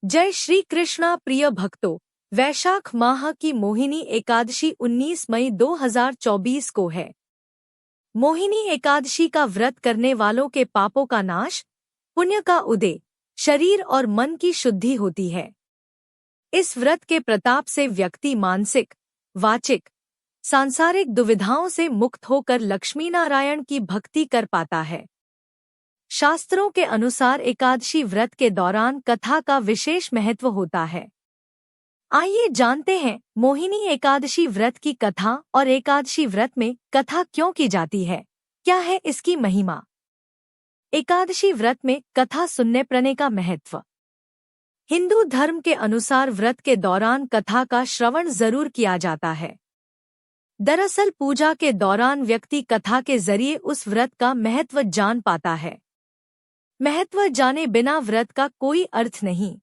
जय श्री कृष्णा प्रिय भक्तों। वैशाख माह की मोहिनी एकादशी 19 मई 2024 को है। मोहिनी एकादशी का व्रत करने वालों के पापों का नाश, पुण्य का उदय, शरीर और मन की शुद्धि होती है। इस व्रत के प्रताप से व्यक्ति मानसिक, वाचिक, सांसारिक दुविधाओं से मुक्त होकर लक्ष्मी नारायण की भक्ति कर पाता है। शास्त्रों के अनुसार एकादशी व्रत के दौरान कथा का विशेष महत्व होता है। आइए जानते हैं मोहिनी एकादशी व्रत की कथा और एकादशी व्रत में कथा क्यों की जाती है, क्या है इसकी महिमा। एकादशी व्रत में कथा सुनने पढ़ने का महत्व। हिंदू धर्म के अनुसार व्रत के दौरान कथा का श्रवण जरूर किया जाता है। दरअसल पूजा के दौरान व्यक्ति कथा के जरिए उस व्रत का महत्व जान पाता है। महत्व जाने बिना व्रत का कोई अर्थ नहीं।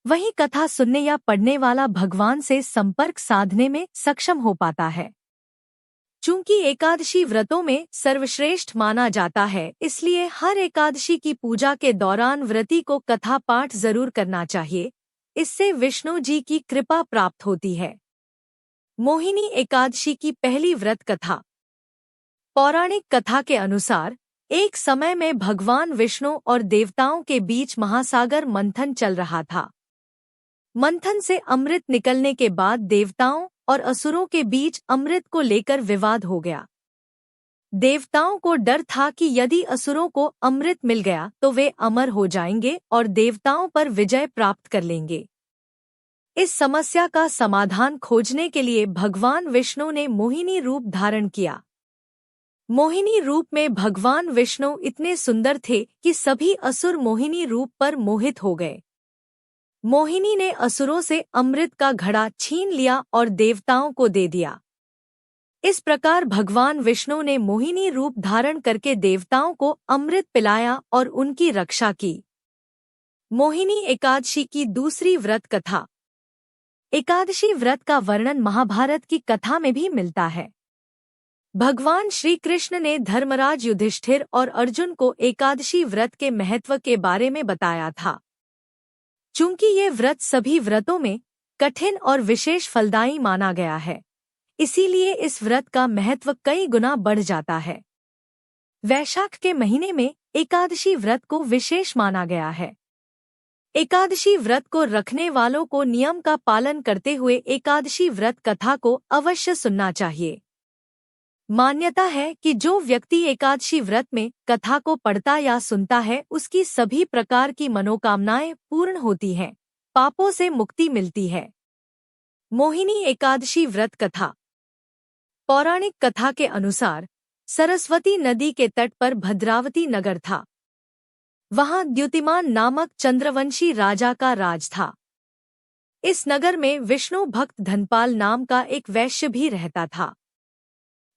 वहीं कथा सुनने या पढ़ने वाला भगवान से संपर्क साधने में सक्षम हो पाता है। चूंकि एकादशी व्रतों में सर्वश्रेष्ठ माना जाता है, इसलिए हर एकादशी की पूजा के दौरान व्रती को कथा पाठ जरूर करना चाहिए। इससे विष्णु जी की कृपा प्राप्त होती है। मोहिनी एकादशी की पहली व्रत कथा। पौराणिक कथा के अनुसार एक समय में भगवान विष्णु और देवताओं के बीच महासागर मंथन चल रहा था। मंथन से अमृत निकलने के बाद देवताओं और असुरों के बीच अमृत को लेकर विवाद हो गया। देवताओं को डर था कि यदि असुरों को अमृत मिल गया तो वे अमर हो जाएंगे और देवताओं पर विजय प्राप्त कर लेंगे। इस समस्या का समाधान खोजने के लिए भगवान विष्णु ने मोहिनी रूप धारण किया। मोहिनी रूप में भगवान विष्णु इतने सुंदर थे कि सभी असुर मोहिनी रूप पर मोहित हो गए। मोहिनी ने असुरों से अमृत का घड़ा छीन लिया और देवताओं को दे दिया। इस प्रकार भगवान विष्णु ने मोहिनी रूप धारण करके देवताओं को अमृत पिलाया और उनकी रक्षा की। मोहिनी एकादशी की दूसरी व्रत कथा। एकादशी व्रत का वर्णन महाभारत की कथा में भी मिलता है। भगवान श्री कृष्ण ने धर्मराज युधिष्ठिर और अर्जुन को एकादशी व्रत के महत्व के बारे में बताया था। चूंकि ये व्रत सभी व्रतों में कठिन और विशेष फलदायी माना गया है, इसीलिए इस व्रत का महत्व कई गुना बढ़ जाता है। वैशाख के महीने में एकादशी व्रत को विशेष माना गया है। एकादशी व्रत को रखने वालों को नियम का पालन करते हुए एकादशी व्रत कथा को अवश्य सुनना चाहिए। मान्यता है कि जो व्यक्ति एकादशी व्रत में कथा को पढ़ता या सुनता है, उसकी सभी प्रकार की मनोकामनाएं पूर्ण होती हैं, पापों से मुक्ति मिलती है। मोहिनी एकादशी व्रत कथा। पौराणिक कथा के अनुसार सरस्वती नदी के तट पर भद्रावती नगर था। वहां द्युतिमान नामक चंद्रवंशी राजा का राज था। इस नगर में विष्णु भक्त धनपाल नाम का एक वैश्य भी रहता था।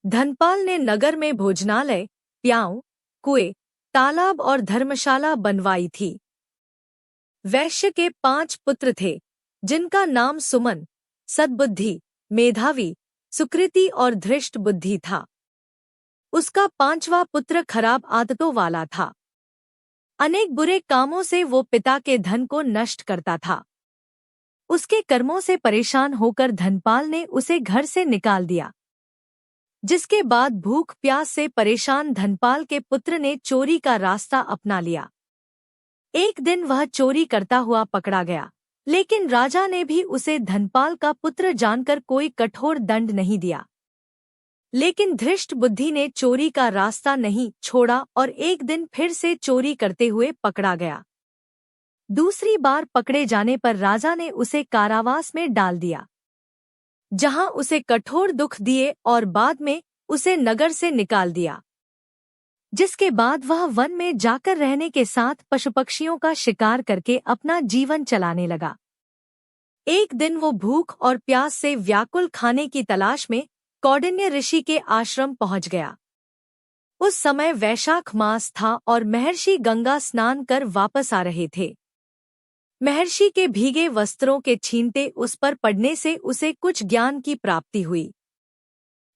धनपाल ने नगर में भोजनालय, प्याऊ, कुएं, तालाब और धर्मशाला बनवाई थी। वैश्य के 5 पुत्र थे, जिनका नाम सुमन, सद्बुद्धि, मेधावी, सुकृति और धृष्ट बुद्धि था। उसका 5वां पुत्र खराब आदतों वाला था। अनेक बुरे कामों से वो पिता के धन को नष्ट करता था। उसके कर्मों से परेशान होकर धनपाल ने उसे घर से निकाल दिया। जिसके बाद भूख प्यास से परेशान धनपाल के पुत्र ने चोरी का रास्ता अपना लिया। एक दिन वह चोरी करता हुआ पकड़ा गया, लेकिन राजा ने भी उसे धनपाल का पुत्र जानकर कोई कठोर दंड नहीं दिया। लेकिन धृष्ट बुद्धि ने चोरी का रास्ता नहीं छोड़ा और एक दिन फिर से चोरी करते हुए पकड़ा गया। दूसरी बार पकड़े जाने पर राजा ने उसे कारावास में डाल दिया, जहां उसे कठोर दुख दिए और बाद में उसे नगर से निकाल दिया। जिसके बाद वह वन में जाकर रहने के साथ पशु पक्षियों का शिकार करके अपना जीवन चलाने लगा। एक दिन वो भूख और प्यास से व्याकुल खाने की तलाश में कौंडिन्य ऋषि के आश्रम पहुंच गया। उस समय वैशाख मास था और महर्षि गंगा स्नान कर वापस आ रहे थे। महर्षि के भीगे वस्त्रों के छींटे उस पर पड़ने से उसे कुछ ज्ञान की प्राप्ति हुई।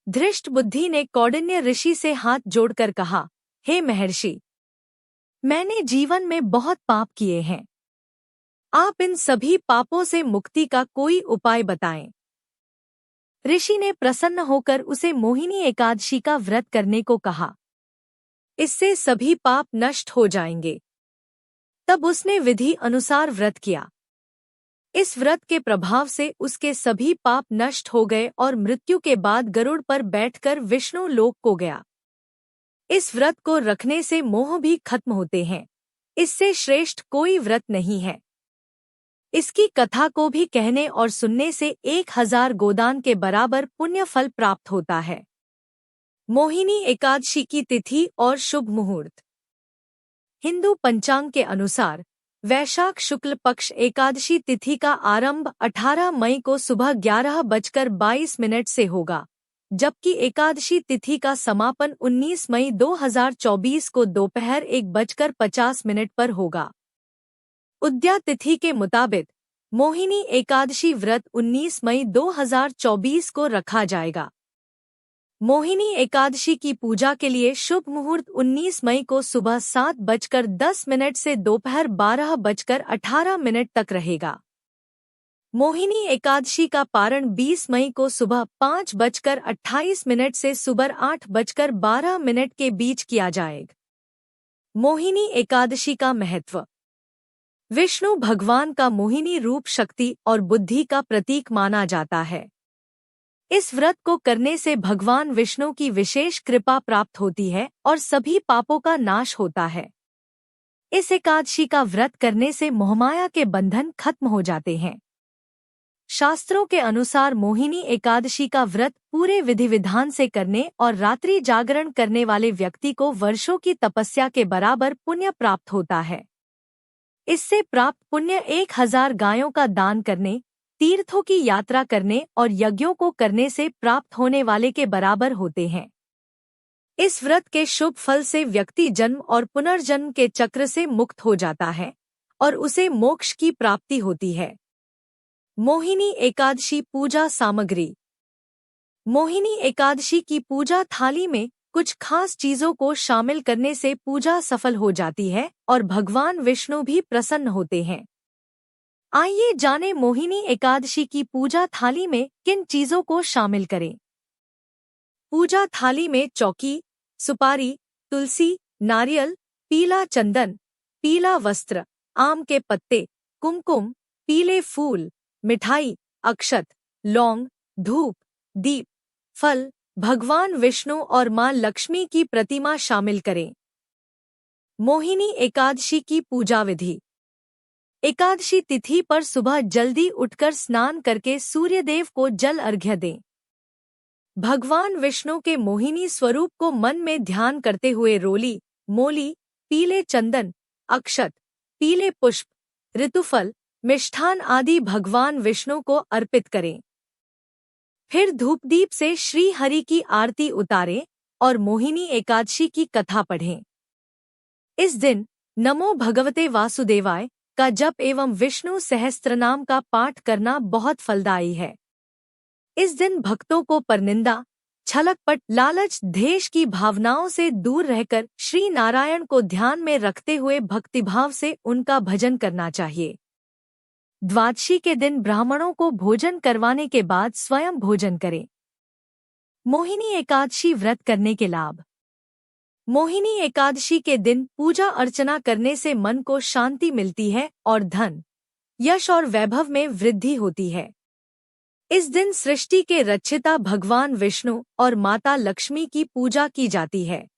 धृष्ट बुद्धि ने कौंडिन्य ऋषि से हाथ जोड़कर कहा, हे महर्षि, मैंने जीवन में बहुत पाप किए हैं। आप इन सभी पापों से मुक्ति का कोई उपाय बताएं। ऋषि ने प्रसन्न होकर उसे मोहिनी एकादशी का व्रत करने को कहा। इससे सभी पाप नष्ट हो जाएंगे। तब उसने विधि अनुसार व्रत किया। इस व्रत के प्रभाव से उसके सभी पाप नष्ट हो गए और मृत्यु के बाद गरुड़ पर बैठकर विष्णु लोक को गया। इस व्रत को रखने से मोह भी खत्म होते हैं। इससे श्रेष्ठ कोई व्रत नहीं है। इसकी कथा को भी कहने और सुनने से 1000 गोदान के बराबर पुण्य फल प्राप्त होता है। मोहिनी एकादशी की तिथि और शुभ मुहूर्त। हिंदू पंचांग के अनुसार वैशाख शुक्ल पक्ष एकादशी तिथि का आरंभ 18 मई को सुबह 11:22 से होगा, जबकि एकादशी तिथि का समापन 19 मई 2024 को दोपहर 1:50 पर होगा। उद्या तिथि के मुताबिक मोहिनी एकादशी व्रत 19 मई 2024 को रखा जाएगा। मोहिनी एकादशी की पूजा के लिए शुभ मुहूर्त 19 मई को सुबह 7:10 से दोपहर 12:18 तक रहेगा। मोहिनी एकादशी का पारण 20 मई को सुबह 5:28 से सुबह 8:12 के बीच किया जाएगा। मोहिनी एकादशी का महत्व। विष्णु भगवान का मोहिनी रूप शक्ति और बुद्धि का प्रतीक माना जाता है। इस व्रत को करने से भगवान विष्णु की विशेष कृपा प्राप्त होती है और सभी पापों का नाश होता है। इस एकादशी का व्रत करने से मोहमाया के बंधन खत्म हो जाते हैं। शास्त्रों के अनुसार मोहिनी एकादशी का व्रत पूरे विधि विधान से करने और रात्रि जागरण करने वाले व्यक्ति को वर्षों की तपस्या के बराबर पुण्य प्राप्त होता है। इससे प्राप्त पुण्य 1000 गायों का दान करने, तीर्थों की यात्रा करने और यज्ञों को करने से प्राप्त होने वाले के बराबर होते हैं। इस व्रत के शुभ फल से व्यक्ति जन्म और पुनर्जन्म के चक्र से मुक्त हो जाता है और उसे मोक्ष की प्राप्ति होती है। मोहिनी एकादशी पूजा सामग्री। मोहिनी एकादशी की पूजा थाली में कुछ खास चीजों को शामिल करने से पूजा सफल हो जाती है और भगवान विष्णु भी प्रसन्न होते हैं। आइए जानें मोहिनी एकादशी की पूजा थाली में किन चीजों को शामिल करें। पूजा थाली में चौकी, सुपारी, तुलसी, नारियल, पीला चंदन, पीला वस्त्र, आम के पत्ते, कुमकुम, पीले फूल, मिठाई, अक्षत, लौंग, धूप, दीप, फल, भगवान विष्णु और मां लक्ष्मी की प्रतिमा शामिल करें। मोहिनी एकादशी की पूजा विधि। एकादशी तिथि पर सुबह जल्दी उठकर स्नान करके सूर्यदेव को जल अर्घ्य दें। भगवान विष्णु के मोहिनी स्वरूप को मन में ध्यान करते हुए रोली, मोली, पीले चंदन, अक्षत, पीले पुष्प, ऋतुफल, मिष्ठान आदि भगवान विष्णु को अर्पित करें। फिर धूपदीप से श्री हरि की आरती उतारें और मोहिनी एकादशी की कथा पढ़ें। इस दिन नमो भगवते वासुदेवाय का जप एवं विष्णु सहस्त्रनाम का पाठ करना बहुत फलदायी है। इस दिन भक्तों को परनिंदा, छलकपट, लालच, द्वेष की भावनाओं से दूर रहकर श्री नारायण को ध्यान में रखते हुए भक्तिभाव से उनका भजन करना चाहिए। द्वादशी के दिन ब्राह्मणों को भोजन करवाने के बाद स्वयं भोजन करें। मोहिनी एकादशी व्रत करने के लाभ। मोहिनी एकादशी के दिन पूजा अर्चना करने से मन को शांति मिलती है और धन, यश और वैभव में वृद्धि होती है। इस दिन सृष्टि के रक्षिता भगवान विष्णु और माता लक्ष्मी की पूजा की जाती है।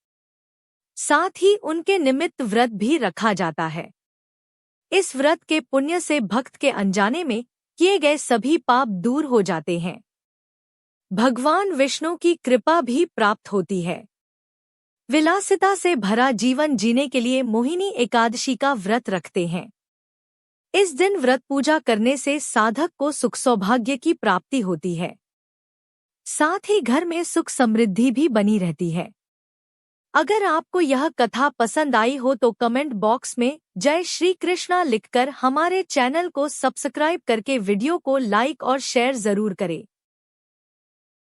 साथ ही उनके निमित्त व्रत भी रखा जाता है। इस व्रत के पुण्य से भक्त के अनजाने में किए गए सभी पाप दूर हो जाते हैं। भगवान विष्णु की कृपा भी प्राप्त होती है। विलासिता से भरा जीवन जीने के लिए मोहिनी एकादशी का व्रत रखते हैं। इस दिन व्रत पूजा करने से साधक को सुख सौभाग्य की प्राप्ति होती है। साथ ही घर में सुख समृद्धि भी बनी रहती है। अगर आपको यह कथा पसंद आई हो तो कमेंट बॉक्स में जय श्री कृष्णा लिखकर हमारे चैनल को सब्सक्राइब करके वीडियो को लाइक और शेयर जरूर करें।